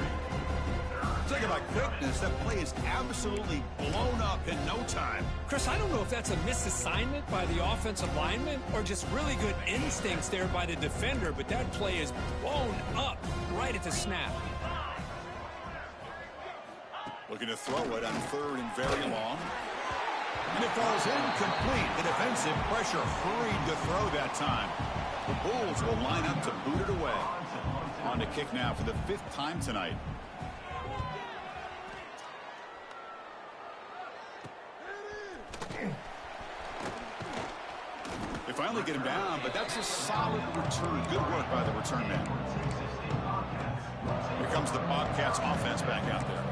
S1: Talk about quickness. That play is absolutely blown up in no time.
S2: Chris, I don't know if that's a misassignment by the offensive lineman or just really good instincts there by the defender, but that play is blown up right at the snap.
S1: Looking to throw it on 3rd and very long. And it falls incomplete. The defensive pressure hurried to throw that time. The Bulls will line up to boot it away. On to kick now for the 5th time tonight. They finally get him down, but that's a solid return. Good work by the return man. Here comes the Bobcats offense back out there.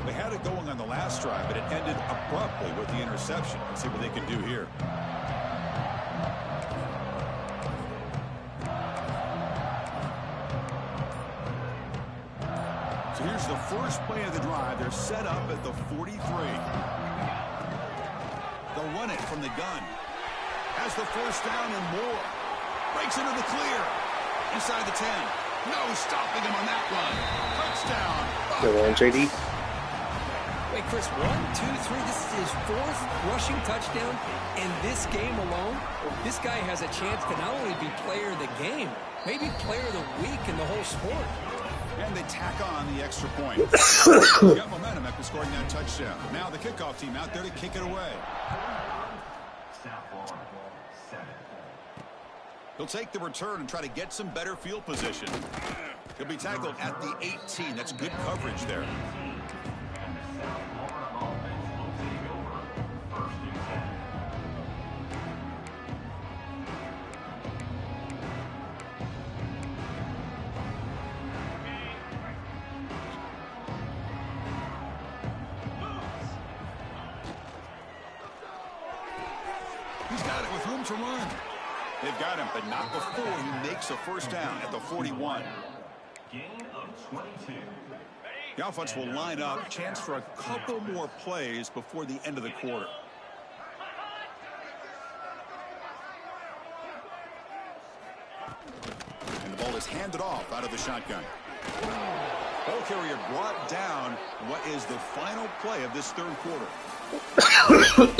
S1: They had it going on the last drive, but it ended abruptly with the interception. Let's see what they can do here. So here's the first play of the drive. They're set up at the 43. They'll run it from the gun. Has the first down and more. Breaks into the clear. Inside the 10. No stopping him on that run. Touchdown.
S3: Go on, JD.
S2: Wait, Chris, 1, 2, 3. This is his 4th rushing touchdown in this game alone. This guy has a chance to not only be player of the game, maybe player of the week in the whole sport.
S1: And they tack on the extra point. They got momentum after scoring that touchdown. Now the kickoff team out there to kick it away. He'll take the return and try to get some better field position. He'll be tackled at the 18. That's good coverage there. He's got it with room to run. They've got him, but not before he makes a first down at the 41.
S8: Gain of 22.
S1: The offense will line up. Chance for a couple more plays before the end of the quarter. is handed off out of the shotgun. Ball carrier brought down. What is the final play of this third quarter?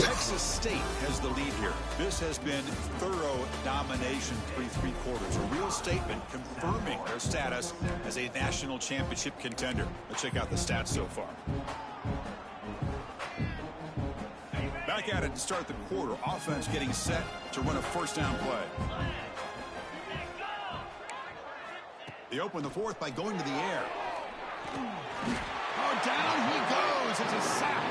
S1: Texas State has the lead here. This has been thorough domination through three quarters. A real statement confirming their status as a national championship contender. Let's check out the stats so far. Back at it to start the quarter. Offense getting set to run a first down play. They open the fourth by going to the air. Oh, down he goes. It's a sack.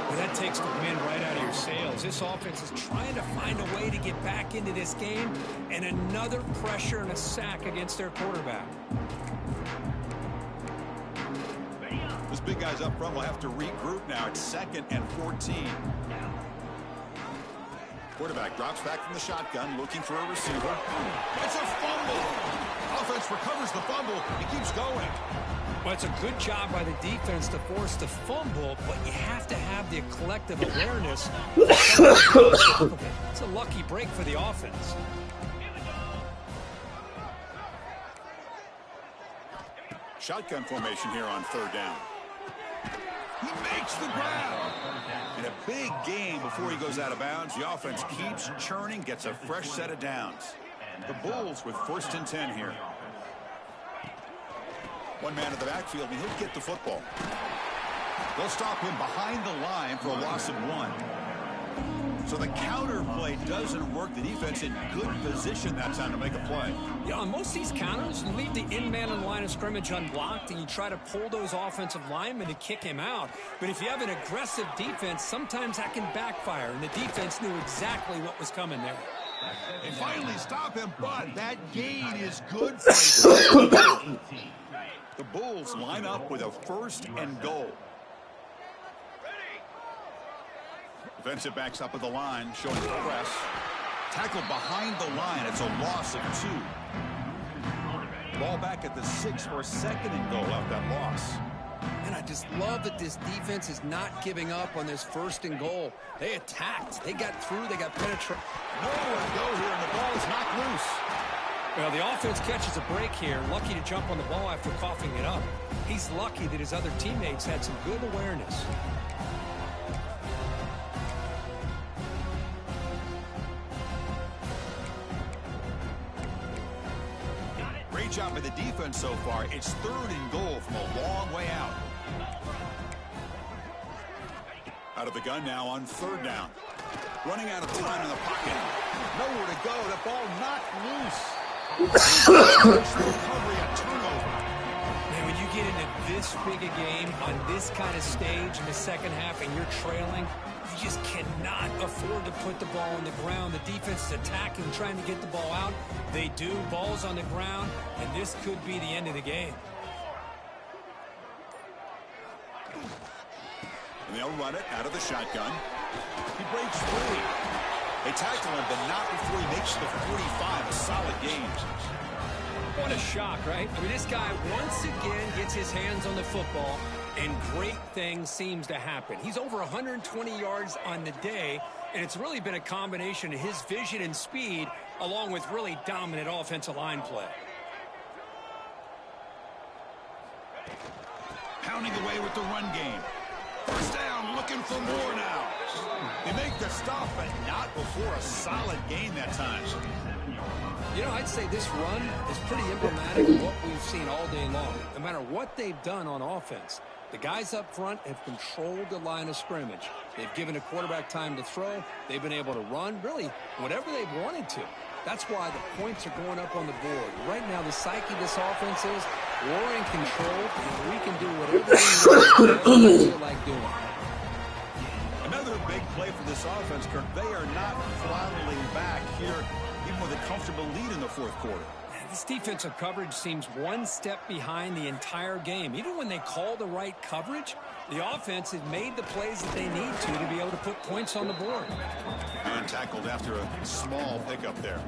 S2: Well, that takes the wind right out of your sails. This offense is trying to find a way to get back into this game, and another pressure and a sack against their quarterback.
S1: This big guy's up front will have to regroup now. It's 2nd and 14. Quarterback drops back from the shotgun, looking for a receiver. It's a fumble. Offense recovers the fumble. He keeps going.
S2: Well, it's a good job by the defense to force the fumble, but you have to have the collective awareness. It's a lucky break for the offense.
S1: Shotgun formation here on third down. He makes the grab. In a big game before he goes out of bounds, the offense keeps churning, gets a fresh set of downs. The Bulls with 1st and 10 here. One man in the backfield, and he'll get the football. They'll stop him behind the line for a loss of 1. So the counter play doesn't work. The defense in good position that time to make a play.
S2: Yeah, on most of these counters, you leave the in-man in the line of scrimmage unblocked, and you try to pull those offensive linemen to kick him out. But if you have an aggressive defense, sometimes that can backfire, and the defense knew exactly what was coming there.
S1: They finally stop him, but that gain is good for him. The Bulls line up with a 1st and goal. Defensive backs up at the line, showing press. Tackled behind the line. It's a loss of 2. Ball back at the 6 for a 2nd and goal out that loss.
S5: And I just love that this defense is not giving up on this 1st and goal. They attacked. They got through. They got penetrated.
S1: Nowhere to go here, and the ball is knocked loose.
S2: Well, the offense catches a break here. Lucky to jump on the ball after coughing it up. He's lucky that his other teammates had some good awareness.
S1: Great job by the defense so far. It's 3rd and goal from a long way out. Out of the gun now on 3rd down. Running out of time in the pocket. Nowhere to go. The ball knocked loose. Recovery, a turnover.
S2: Man, when you get into this big a game on this kind of stage in the second half and you're trailing, you just cannot afford to put the ball on the ground. The defense is attacking, trying to get the ball out. They do. Ball's on the ground, and this could be the end of the game.
S1: And they'll run it out of the shotgun. He breaks free. They tackle him, but not before he makes the 45. A solid game.
S2: What a shock, right? I mean, this guy once again gets his hands on the football, and great things seems to happen. He's over 120 yards on the day, and it's really been a combination of his vision and speed along with really dominant offensive line play.
S1: Pounding away with the run game. 1st down, looking for more now. They make the stop, but not before a solid gain that time.
S5: You know, I'd say this run is pretty emblematic of what we've seen all day long. No matter what they've done on offense, the guys up front have controlled the line of scrimmage. They've given a quarterback time to throw. They've been able to run, really, whatever they've wanted to. That's why the points are going up on the board. Right now, the psyche of this offense is we're in control, and we can do whatever we feel like doing.
S1: Another big play for this offense, Kirk. They are not throttling back here, even with a comfortable lead in the 4th quarter.
S2: This defensive coverage seems one step behind the entire game. Even when they call the right coverage, the offense has made the plays that they need to be able to put points on the board.
S1: And tackled after a small pickup there.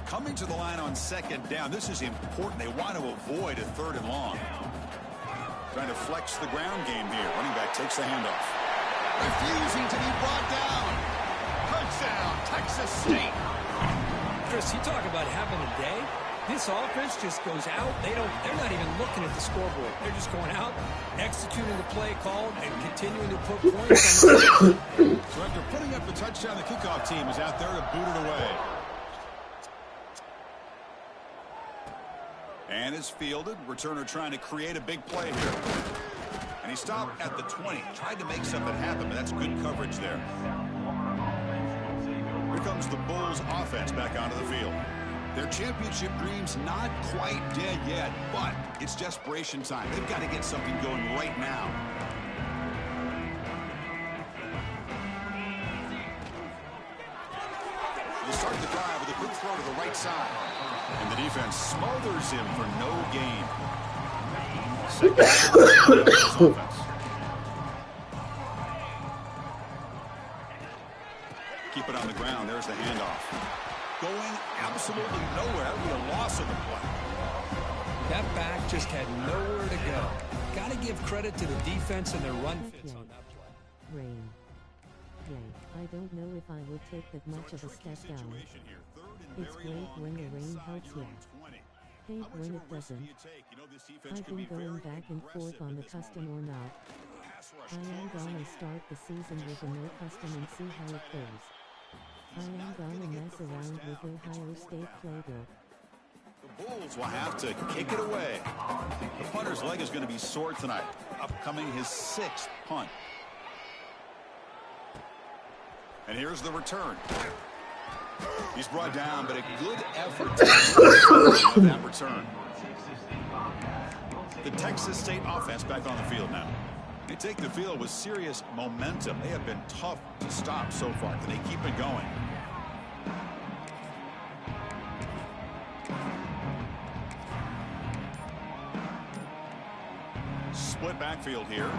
S1: Coming to the line on 2nd down. This is important. They want to avoid a 3rd and long. Trying to flex the ground game here. Running back takes the handoff. Refusing to be brought down. Touchdown, Texas State.
S2: Chris, you talk about having a day. This offense just goes out. They're not even looking at the scoreboard. They're just going out, executing the play called, and continuing to put points on the board.
S1: So after putting up the touchdown, the kickoff team is out there to boot it away. And is fielded. Returner trying to create a big play here. And he stopped at the 20. Tried to make something happen, but that's good coverage there. Here comes the Bulls offense back onto the field. Their championship dreams not quite dead yet, but it's desperation time. They've got to get something going right now. They start the drive with a quick throw to the right side. And the defense smothers him for no gain. Second down, offense. Keep it on the ground. There's the handoff. Going absolutely nowhere. That would be a loss of the play.
S2: That back just had nowhere to go. Got to give credit to the defense and their run fits on that play.
S4: Rain. Yay, I don't know if I would take that much of a step down. It's great when the rain helps you. Hate when it doesn't. I've been going back and forth on the custom or not. I am gonna start the season with a no custom and see how it goes. I am gonna mess around with Ohio State playbook.
S1: The Bulls will have to kick it away. The punter's leg is going to be sore tonight. Upcoming his 6th punt. And here's the return. He's brought down, but a good effort to that return. The Texas State offense back on the field now. They take the field with serious momentum. They have been tough to stop so far. Can they keep it going? Split backfield here.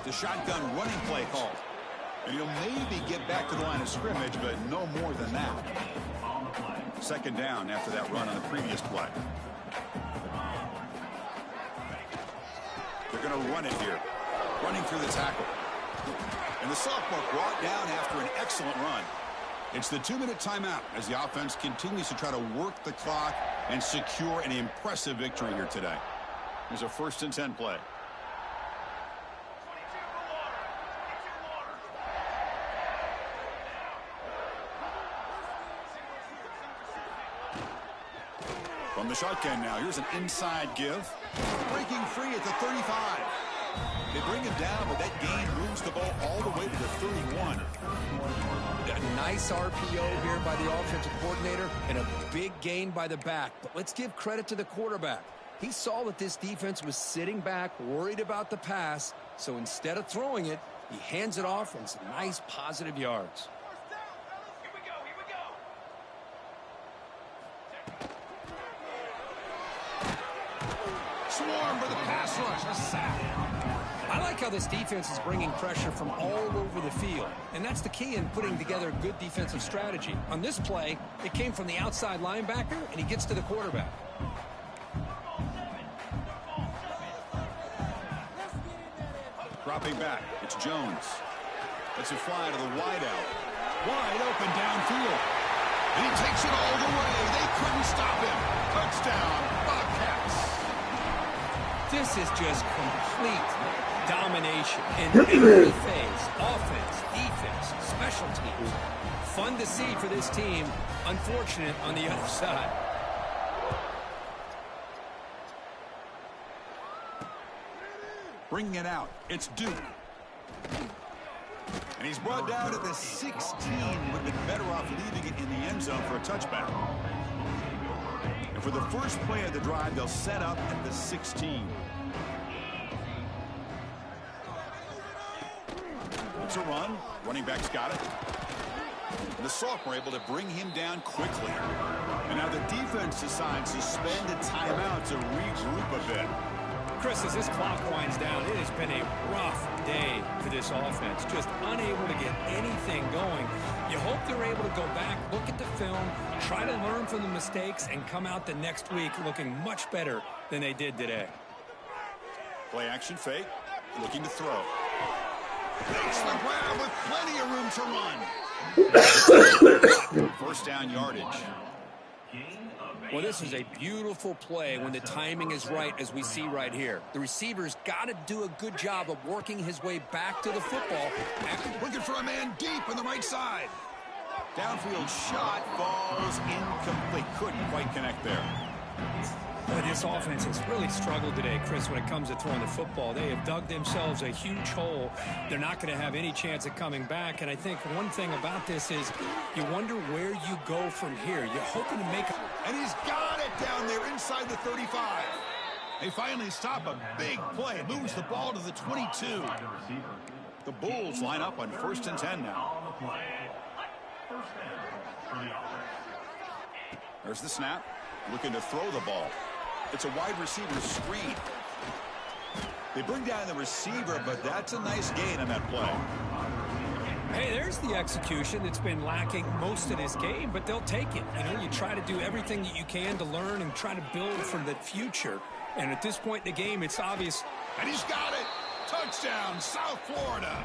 S1: The shotgun running play called. And he'll maybe get back to the line of scrimmage, but no more than that. Second down after that run on the previous play. They're going to run it here. Running through the tackle. And the sophomore brought down after an excellent run. It's the 2-minute timeout as the offense continues to try to work the clock and secure an impressive victory here today. Here's a 1st and 10 play. From the shotgun now, here's an inside give. Breaking free at the 35. They bring him down, but that gain moves the ball all the way to the 31.
S5: A nice RPO here by the offensive coordinator and a big gain by the back. But let's give credit to the quarterback. He saw that this defense was sitting back, worried about the pass. So instead of throwing it, he hands it off and some nice positive yards.
S1: Swarm for the pass rush. A sack.
S2: I like how this defense is bringing pressure from all over the field, and that's the key in putting together good defensive strategy. On this play, it came from the outside linebacker, and he gets to the quarterback.
S1: Dropping back, it's Jones. Lets it fly to the wideout. Wide open downfield. And he takes it all the way. They couldn't stop him. Touchdown, Bobcats.
S2: This is just complete domination in every phase. Offense, defense, special teams. Fun to see for this team. Unfortunate on the other side.
S1: Bringing it out. It's Duke. And he's brought down at the 16. Would have been better off leaving it in the end zone for a touchback. And for the first play of the drive, they'll set up at the 16. It's a run. Running back's got it. And the sophomore able to bring him down quickly. And now the defense decides to spend a timeout to regroup a bit.
S2: Chris, as this clock winds down, it has been a rough day for this offense. Just unable to get anything going. You hope they're able to go back, look at the film, try to learn from the mistakes, and come out the next week looking much better than they did today.
S1: Play action fake. Looking to throw. Makes the grab with plenty of room to run. First down yardage.
S5: Well, this is a beautiful play when the timing is right, as we see right here. The receiver's got to do a good job of working his way back to the football.
S1: Looking for a man deep on the right side. Downfield shot falls incomplete. Couldn't quite connect there.
S2: Boy, this offense has really struggled today, Chris, when it comes to throwing the football. They have dug themselves a huge hole. They're not going to have any chance of coming back. And I think one thing about this is you wonder where you go from here. You're hoping to make a...
S1: And he's got it down there inside the 35. They finally stop a big play. Moves the ball to the 22. The Bulls line up on 1st and 10 now. There's the snap. Looking to throw the ball. It's a wide receiver screen. They bring down the receiver, but that's a nice gain on that play.
S2: Hey, there's the execution that's been lacking most of this game, but they'll take it. You know, you try to do everything that you can to learn and try to build for the future. And at this point in the game, it's obvious.
S1: And he's got it. Touchdown, South Florida.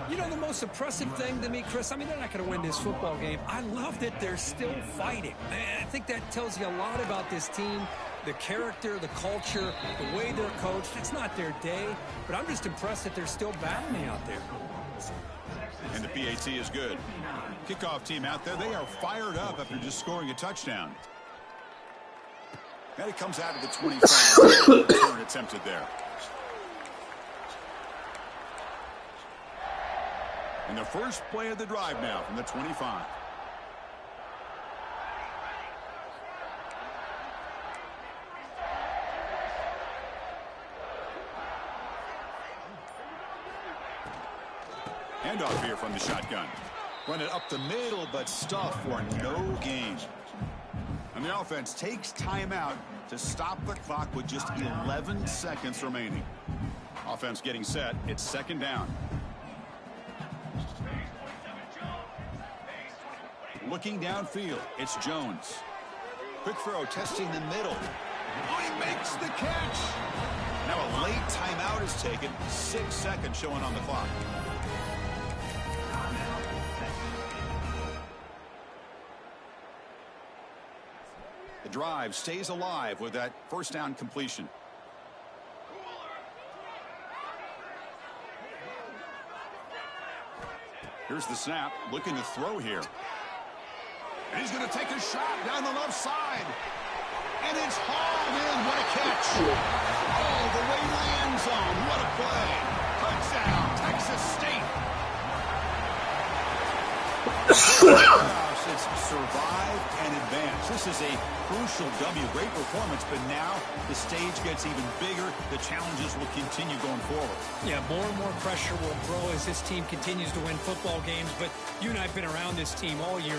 S2: You know, the most impressive thing to me, Chris, I mean, they're not going to win this football game. I love that they're still fighting. I think that tells you a lot about this team, the character, the culture, the way they're coached. It's not their day, but I'm just impressed that they're still battling out there.
S1: And the PAT is good. Kickoff team out there, they are fired up after just scoring a touchdown. And it comes out of the 25. Return attempted there. And the first play of the drive now from the 25. Handoff here from the shotgun. Run it up the middle, but stuff for no gain. And the offense takes timeout to stop the clock with just 11 seconds remaining. Offense getting set. It's 2nd down. Looking downfield, it's Jones. Quick throw, testing the middle. Oh, he makes the catch. Now a late timeout is taken. 6 seconds showing on the clock. The drive stays alive with that first down completion. Here's the snap, looking to throw here. And he's going to take a shot down the left side. And it's hauled in. What a catch. Oh, the way to the end zone. What a play. Touchdown, Texas State. It's survive and advance. This is a crucial W. Great performance, but now the stage gets even bigger. The challenges will continue going forward.
S2: Yeah, more and more pressure will grow as this team continues to win football games, but you and I have been around this team all year